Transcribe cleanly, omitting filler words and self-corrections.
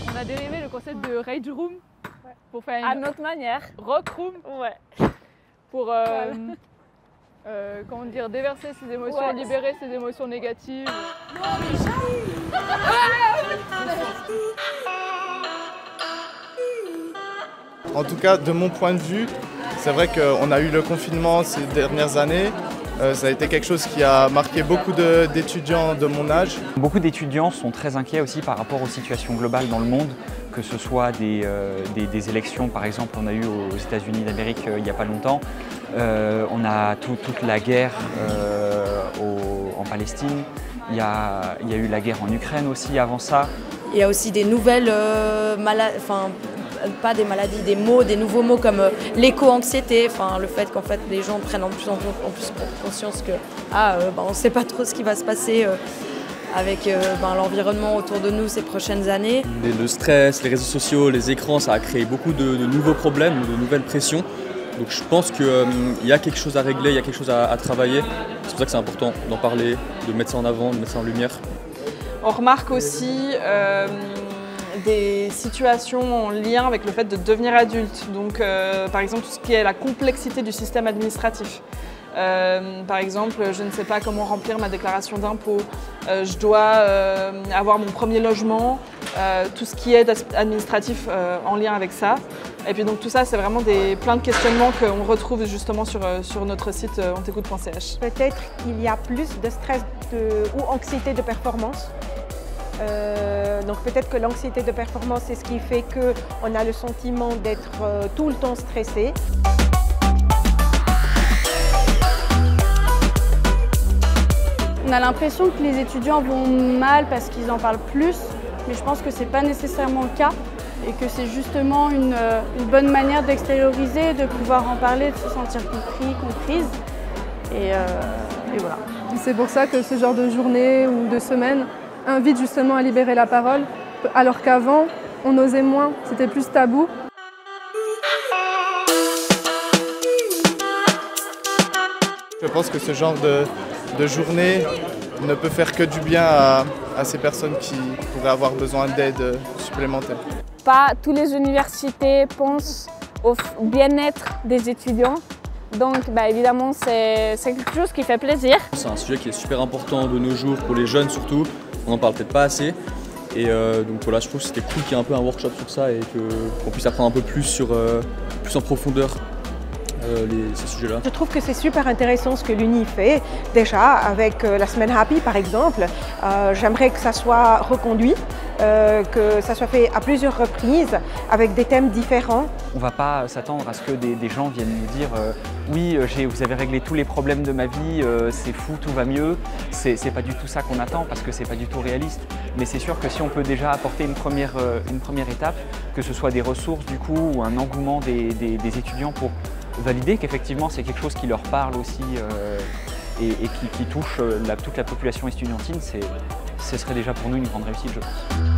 On a dérivé le concept de rage room pour faire à notre manière. Rock room pour comment dire, déverser ses émotions, libérer ses émotions négatives. En tout cas, de mon point de vue, c'est vrai qu'on a eu le confinement ces dernières années. Ça a été quelque chose qui a marqué beaucoup d'étudiants de mon âge. Beaucoup d'étudiants sont très inquiets aussi par rapport aux situations globales dans le monde, que ce soit des élections, par exemple, on a eu aux États-Unis d'Amérique il n'y a pas longtemps. On a toute la guerre en Palestine. Il y a eu la guerre en Ukraine aussi avant ça. Il y a aussi des nouvelles maladies, enfin pas des maladies, des mots, des nouveaux mots comme l'éco-anxiété, enfin le fait qu'en fait les gens prennent en plus conscience que on ne sait pas trop ce qui va se passer avec l'environnement autour de nous ces prochaines années. Le stress, les réseaux sociaux, les écrans, ça a créé beaucoup de nouveaux problèmes, de nouvelles pressions. Donc je pense qu'il y a quelque chose à régler, il y a quelque chose à travailler. C'est pour ça que c'est important d'en parler, de mettre ça en avant, de mettre ça en lumière. On remarque aussi des situations en lien avec le fait de devenir adulte. Donc par exemple tout ce qui est la complexité du système administratif. Par exemple, je ne sais pas comment remplir ma déclaration d'impôt, je dois avoir mon premier logement, tout ce qui est administratif en lien avec ça. Et puis donc tout ça, c'est vraiment plein de questionnements qu'on retrouve justement sur notre site ontecoute.ch. Peut-être qu'il y a plus de stress ou anxiété de performance. Donc peut-être que l'anxiété de performance, c'est ce qui fait qu'on a le sentiment d'être tout le temps stressé. On a l'impression que les étudiants vont mal parce qu'ils en parlent plus, mais je pense que ce n'est pas nécessairement le cas et que c'est justement une bonne manière d'extérioriser, de pouvoir en parler, de se sentir compris, comprise. Et voilà. C'est pour ça que ce genre de journée ou de semaine invite justement à libérer la parole, alors qu'avant, on osait moins, c'était plus tabou. Je pense que ce genre de journée ne peut faire que du bien à ces personnes qui pourraient avoir besoin d'aide supplémentaire. Pas toutes les universités pensent au bien-être des étudiants. Donc évidemment, c'est quelque chose qui fait plaisir. C'est un sujet qui est super important de nos jours, pour les jeunes surtout. On n'en parle peut-être pas assez. Et donc voilà, je trouve que c'était cool qu'il y ait un peu un workshop sur ça et qu'on puisse apprendre un peu plus plus en profondeur ces sujets-là. Je trouve que c'est super intéressant ce que l'Uni fait. Déjà, avec la semaine Happy par exemple, j'aimerais que ça soit reconduit, que ça soit fait à plusieurs reprises avec des thèmes différents. On ne va pas s'attendre à ce que des gens viennent nous dire oui, vous avez réglé tous les problèmes de ma vie, c'est fou, tout va mieux. C'est pas du tout ça qu'on attend parce que c'est pas du tout réaliste. Mais c'est sûr que si on peut déjà apporter une première étape, que ce soit des ressources du coup ou un engouement des étudiants pour valider qu'effectivement c'est quelque chose qui leur parle aussi et qui touche toute la population estudiantine, ce serait déjà pour nous une grande réussite, je pense.